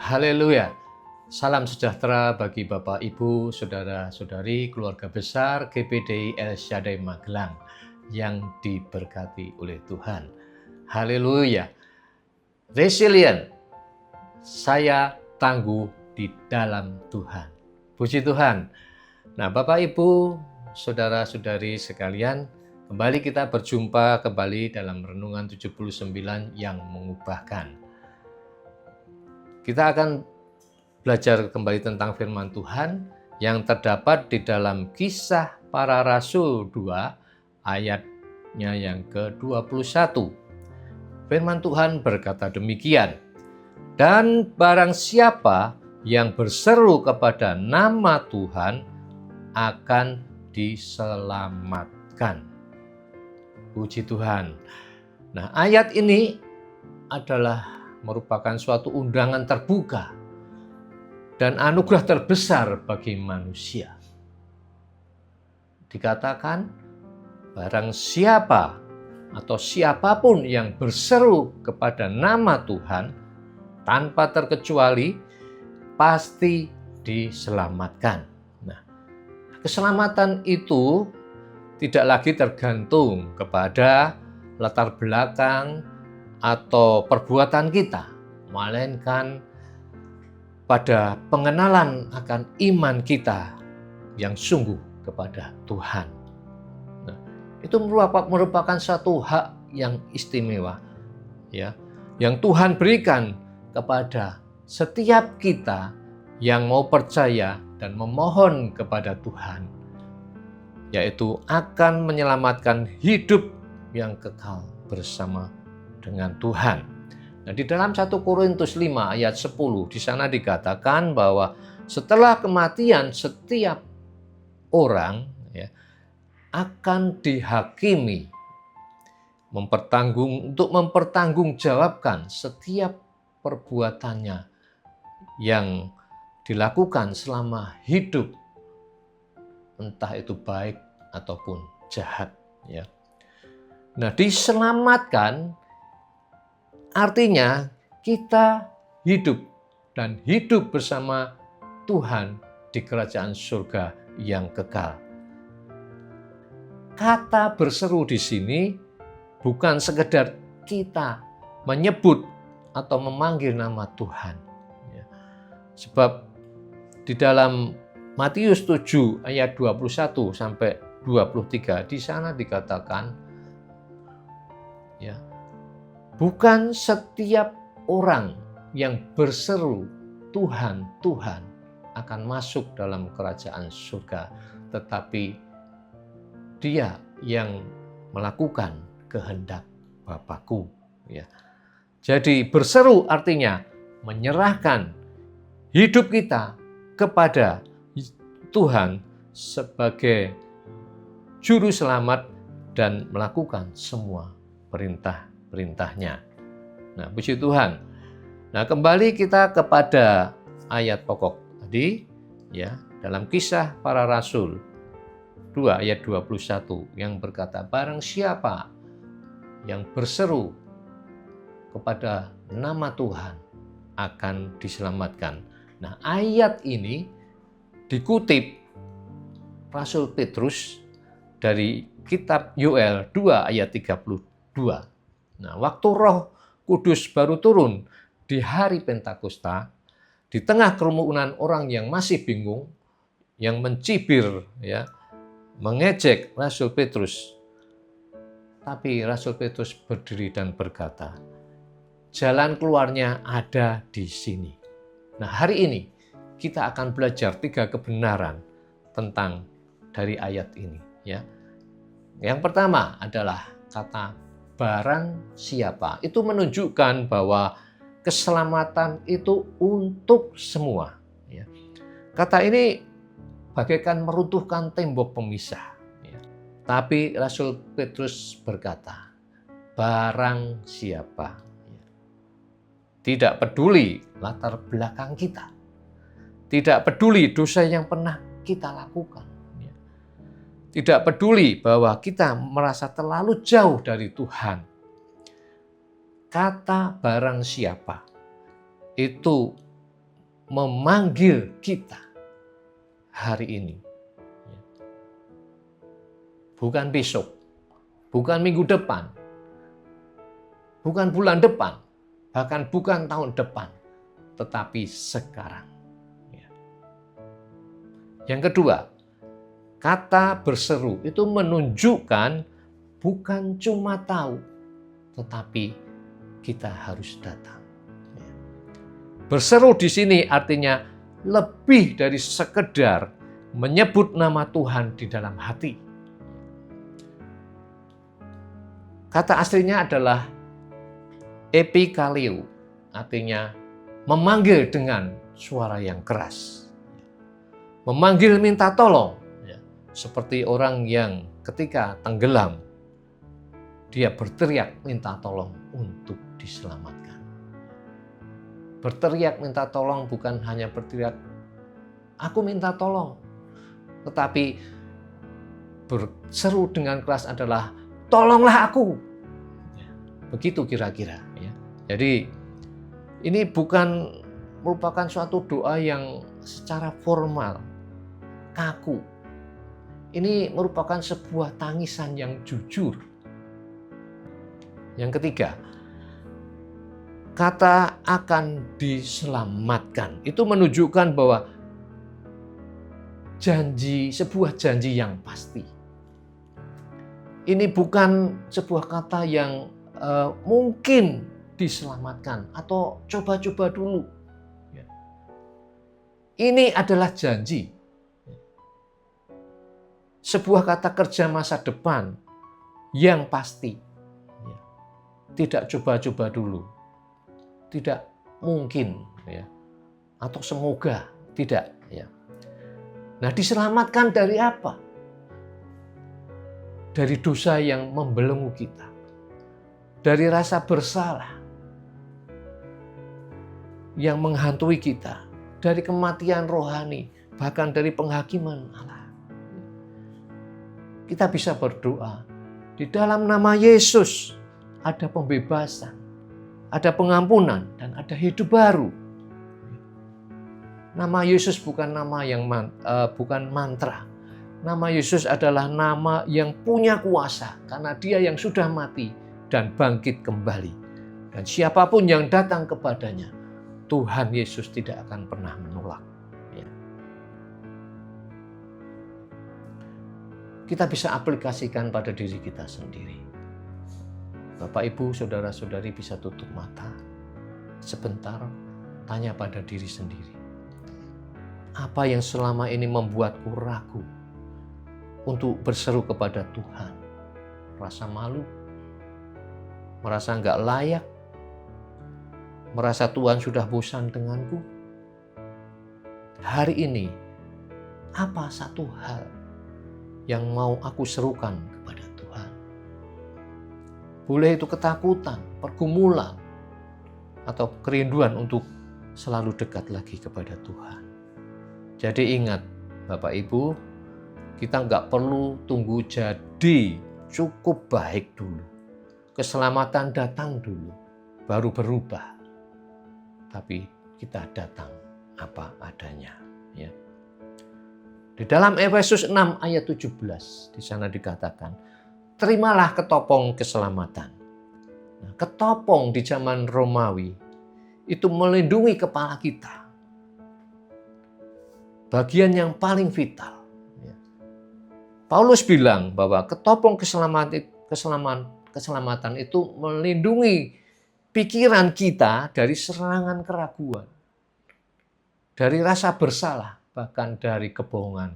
Haleluya. Salam sejahtera bagi Bapak, Ibu, Saudara-saudari, keluarga besar GPDI El Shaddai Magelang yang diberkati oleh Tuhan. Haleluya. Resilient. Saya tangguh di dalam Tuhan. Puji Tuhan. Nah, Bapak, Ibu, Saudara-saudari sekalian, kembali kita berjumpa kembali dalam Renungan 79 yang mengubahkan. Kita akan belajar kembali tentang firman Tuhan yang terdapat di dalam Kisah Para Rasul 2 ayatnya yang ke-21. Firman Tuhan berkata demikian, "Dan barang siapa yang berseru kepada nama Tuhan akan diselamatkan." Puji Tuhan. Nah, ayat ini adalah merupakan suatu undangan terbuka dan anugerah terbesar bagi manusia. Dikatakan, barang siapa atau siapapun yang berseru kepada nama Tuhan tanpa terkecuali pasti diselamatkan. Nah, keselamatan itu tidak lagi tergantung kepada latar belakang atau perbuatan kita, melainkan pada pengenalan akan iman kita yang sungguh kepada Tuhan. Nah, itu merupakan satu hak yang istimewa, ya, yang Tuhan berikan kepada setiap kita yang mau percaya dan memohon kepada Tuhan, yaitu akan menyelamatkan hidup yang kekal bersama dengan Tuhan. Nah, di dalam 1 Korintus 5 ayat 10 di sana dikatakan bahwa setelah kematian setiap orang akan dihakimi untuk mempertanggungjawabkan setiap perbuatannya yang dilakukan selama hidup, entah itu baik ataupun jahat. Nah, diselamatkan artinya kita hidup dan hidup bersama Tuhan di kerajaan surga yang kekal. Kata berseru di sini bukan sekedar kita menyebut atau memanggil nama Tuhan. Sebab di dalam Matius 7 ayat 21 sampai 23 di sana dikatakan, bukan setiap orang yang berseru Tuhan, Tuhan akan masuk dalam kerajaan surga, tetapi dia yang melakukan kehendak Bapakku. Jadi berseru artinya menyerahkan hidup kita kepada Tuhan sebagai juru selamat dan melakukan semua perintah-perintahnya. Nah, puji Tuhan. Nah, kembali kita kepada ayat pokok tadi, dalam Kisah Para Rasul 2 ayat 21 yang berkata, barang siapa yang berseru kepada nama Tuhan akan diselamatkan. Nah, ayat ini dikutip Rasul Petrus dari kitab Yoel 2 ayat 32. Nah, waktu Roh Kudus baru turun di hari Pentakosta, di tengah kerumunan orang yang masih bingung, yang mencibir, mengejek Rasul Petrus. Tapi Rasul Petrus berdiri dan berkata, jalan keluarnya ada di sini. Nah, hari ini kita akan belajar 3 kebenaran tentang dari ayat ini. Yang pertama adalah kata barang siapa. Itu menunjukkan bahwa keselamatan itu untuk semua. Kata ini bagaikan meruntuhkan tembok pemisah. Tapi Rasul Petrus berkata, barang siapa. Tidak peduli latar belakang kita. Tidak peduli dosa yang pernah kita lakukan. Tidak peduli bahwa kita merasa terlalu jauh dari Tuhan. Kata barang siapa itu memanggil kita hari ini. Bukan besok, bukan minggu depan, bukan bulan depan, bahkan bukan tahun depan, tetapi sekarang. Yang kedua, kata berseru itu menunjukkan bukan cuma tahu, tetapi kita harus datang. Berseru di sini artinya lebih dari sekedar menyebut nama Tuhan di dalam hati. Kata aslinya adalah epikaleo, artinya memanggil dengan suara yang keras. Memanggil minta tolong, seperti orang yang ketika tenggelam, dia berteriak minta tolong untuk diselamatkan. Berteriak minta tolong bukan hanya berteriak, aku minta tolong. Tetapi berseru dengan keras adalah, tolonglah aku. Begitu kira-kira. Jadi ini bukan merupakan suatu doa yang secara formal, kaku. Ini merupakan sebuah tangisan yang jujur. Yang ketiga, kata akan diselamatkan itu menunjukkan bahwa sebuah janji yang pasti. Ini bukan sebuah kata yang mungkin diselamatkan atau coba-coba dulu. Ini adalah janji. Sebuah kata kerja masa depan yang pasti. Tidak coba-coba dulu. Tidak mungkin. Atau semoga. Tidak. Nah, diselamatkan dari apa? Dari dosa yang membelenggu kita. Dari rasa bersalah yang menghantui kita. Dari kematian rohani. Bahkan dari penghakiman Allah. Kita bisa berdoa. Di dalam nama Yesus ada pembebasan. Ada pengampunan dan ada hidup baru. Nama Yesus bukan nama yang bukan mantra. Nama Yesus adalah nama yang punya kuasa karena Dia yang sudah mati dan bangkit kembali. Dan siapapun yang datang kepadanya, Tuhan Yesus tidak akan pernah menolak. Kita bisa aplikasikan pada diri kita sendiri. Bapak, Ibu, saudara-saudari bisa tutup mata sebentar, tanya pada diri sendiri. Apa yang selama ini membuatku ragu untuk berseru kepada Tuhan? Merasa malu? Merasa enggak layak? Merasa Tuhan sudah bosan denganku? Hari ini, apa satu hal yang mau aku serukan kepada Tuhan? Boleh itu ketakutan, pergumulan, atau kerinduan untuk selalu dekat lagi kepada Tuhan. Jadi ingat, Bapak Ibu, kita nggak perlu tunggu jadi, cukup baik dulu. Keselamatan datang dulu, baru berubah. Tapi kita datang apa adanya. Ya. Di dalam Efesus 6 ayat 17, di sana dikatakan, terimalah ketopong keselamatan. Nah, ketopong di zaman Romawi itu melindungi kepala kita. Bagian yang paling vital. Paulus bilang bahwa ketopong keselamatan itu melindungi pikiran kita dari serangan keraguan, dari rasa bersalah, bahkan dari kebohongan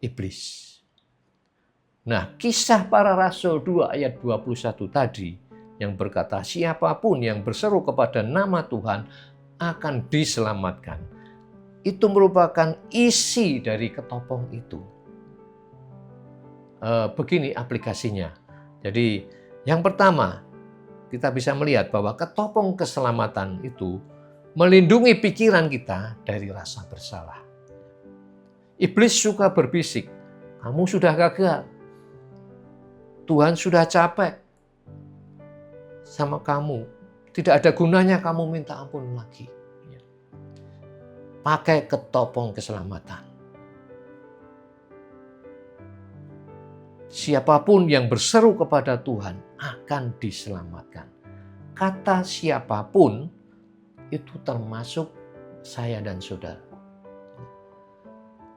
iblis. Nah, kisah para rasul 2 ayat 21 tadi yang berkata, siapapun yang berseru kepada nama Tuhan akan diselamatkan. Itu merupakan isi dari ketopong itu. Begini aplikasinya. Jadi yang pertama, kita bisa melihat bahwa ketopong keselamatan itu melindungi pikiran kita dari rasa bersalah. Iblis suka berbisik, kamu sudah gagal. Tuhan sudah capek sama kamu. Tidak ada gunanya kamu minta ampun lagi. pakai ketopong keselamatan. Siapapun yang berseru kepada Tuhan akan diselamatkan. Kata siapapun itu termasuk saya dan saudara.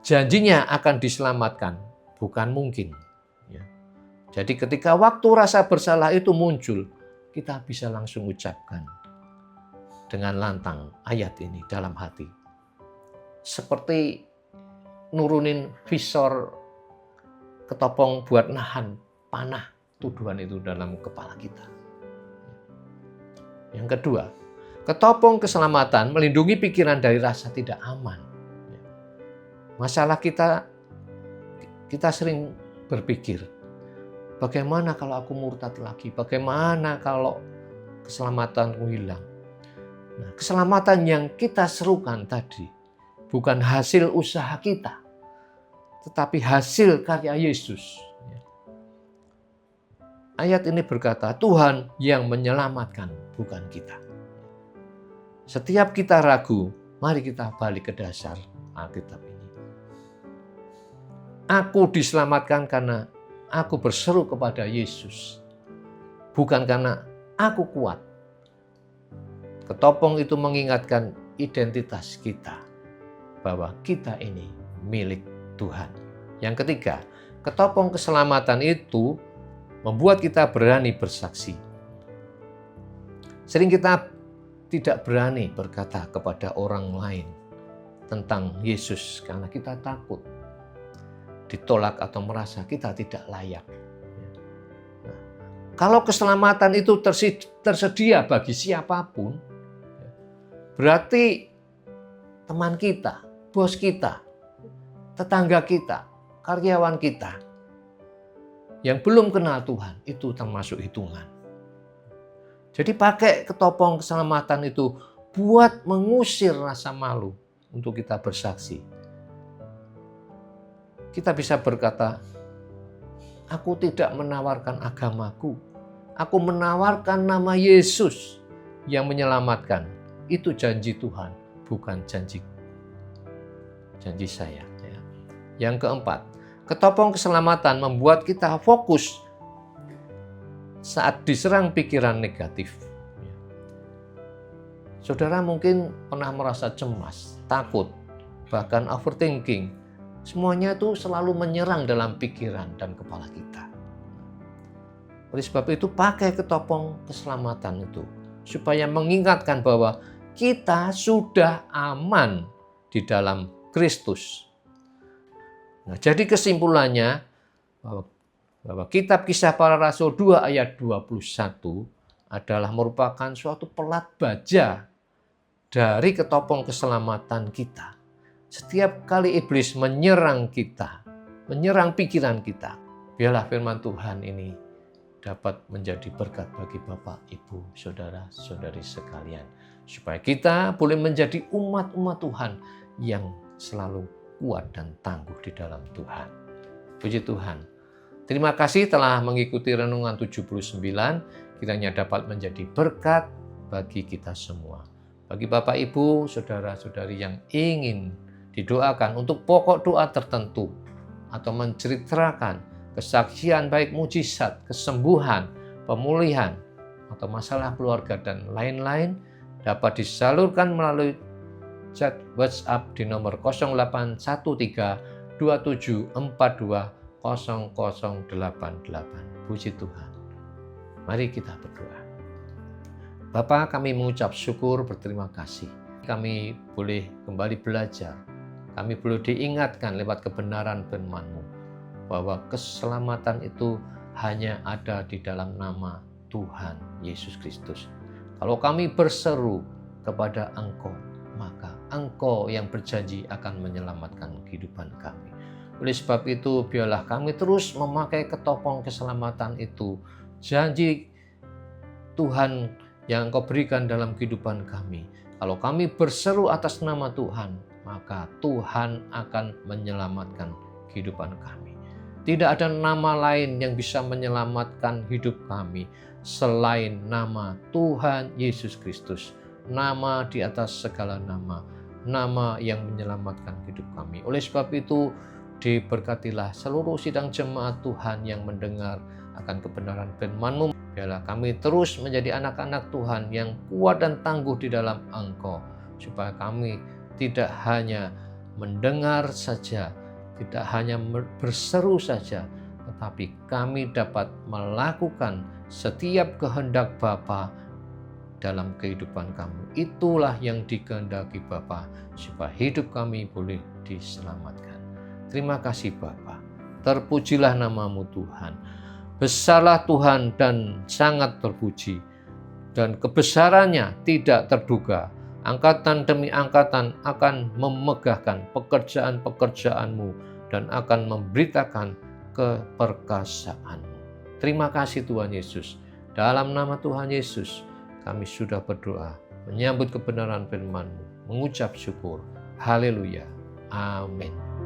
Janjinya akan diselamatkan, bukan mungkin. Jadi ketika waktu rasa bersalah itu muncul, kita bisa langsung ucapkan dengan lantang ayat ini dalam hati. Seperti nurunin visor ketopong buat nahan panah tuduhan itu dalam kepala kita. Yang kedua, ketopong keselamatan melindungi pikiran dari rasa tidak aman. Masalah kita sering berpikir, bagaimana kalau aku murtad lagi? Bagaimana kalau keselamatanku hilang? Nah, keselamatan yang kita serukan tadi bukan hasil usaha kita, tetapi hasil karya Yesus. Ayat ini berkata, Tuhan yang menyelamatkan, bukan kita. Setiap kita ragu, mari kita balik ke dasar Alkitab ini. Aku diselamatkan karena aku berseru kepada Yesus, bukan karena aku kuat. Ketopong itu mengingatkan identitas kita, bahwa kita ini milik Tuhan. Yang ketiga, ketopong keselamatan itu membuat kita berani bersaksi. Sering kita tidak berani berkata kepada orang lain tentang Yesus karena kita takut ditolak atau merasa kita tidak layak. Nah, kalau keselamatan itu tersedia bagi siapapun, berarti teman kita, bos kita, tetangga kita, karyawan kita yang belum kenal Tuhan itu termasuk hitungan. Jadi pakai ketopong keselamatan itu buat mengusir rasa malu untuk kita bersaksi. Kita bisa berkata, aku tidak menawarkan agamaku, aku menawarkan nama Yesus yang menyelamatkan. Itu janji Tuhan, bukan janji saya. Yang keempat, ketopong keselamatan membuat kita fokus saat diserang pikiran negatif. Saudara mungkin pernah merasa cemas, takut, bahkan overthinking. Semuanya itu selalu menyerang dalam pikiran dan kepala kita. Oleh sebab itu pakai ketopong keselamatan itu supaya mengingatkan bahwa kita sudah aman di dalam Kristus. Nah, jadi kesimpulannya bahwa kitab Kisah Para Rasul 2 ayat 21 adalah merupakan suatu pelat baja dari ketopong keselamatan kita. Setiap kali iblis menyerang kita, menyerang pikiran kita, biarlah firman Tuhan ini dapat menjadi berkat bagi Bapak, Ibu, Saudara-saudari sekalian. Supaya kita boleh menjadi umat-umat Tuhan yang selalu kuat dan tangguh di dalam Tuhan. Puji Tuhan. Terima kasih telah mengikuti Renungan 79. Kiranya dapat menjadi berkat bagi kita semua. Bagi Bapak, Ibu, Saudara-saudari yang ingin didoakan untuk pokok doa tertentu atau menceritakan kesaksian baik mujizat, kesembuhan, pemulihan, atau masalah keluarga dan lain-lain dapat disalurkan melalui chat WhatsApp di nomor 0813 2742 0088. Puji Tuhan. Mari kita berdoa. Bapa, kami mengucap syukur, berterima kasih. Kami boleh kembali belajar. Kami boleh diingatkan lewat kebenaran firman-Mu bahwa keselamatan itu hanya ada di dalam nama Tuhan Yesus Kristus. Kalau kami berseru kepada Engkau, maka Engkau yang berjanji akan menyelamatkan kehidupan kami. Oleh sebab itu, biarlah kami terus memakai ketopong keselamatan itu. Janji Tuhan yang Engkau berikan dalam kehidupan kami. Kalau kami berseru atas nama Tuhan, maka Tuhan akan menyelamatkan kehidupan kami. Tidak ada nama lain yang bisa menyelamatkan hidup kami selain nama Tuhan Yesus Kristus. Nama di atas segala nama. nama yang menyelamatkan hidup kami. Oleh sebab itu, diberkatilah seluruh sidang jemaat Tuhan yang mendengar akan kebenaran firman-Mu. Biarlah kami terus menjadi anak-anak Tuhan yang kuat dan tangguh di dalam Engkau, supaya kami tidak hanya mendengar saja, tidak hanya berseru saja, tetapi kami dapat melakukan setiap kehendak Bapa dalam kehidupan kami. Itulah yang dikehendaki Bapa, supaya hidup kami boleh diselamatkan. Terima kasih Bapa. Terpujilah nama-Mu Tuhan. Besarlah Tuhan dan sangat terpuji, dan kebesarannya tidak terduga. Angkatan demi angkatan akan memegahkan pekerjaan-pekerjaan-Mu dan akan memberitakan keperkasaan-Mu. Terima kasih Tuhan Yesus. Dalam nama Tuhan Yesus kami sudah berdoa, menyambut kebenaran firman-Mu, mengucap syukur. Haleluya. Amin.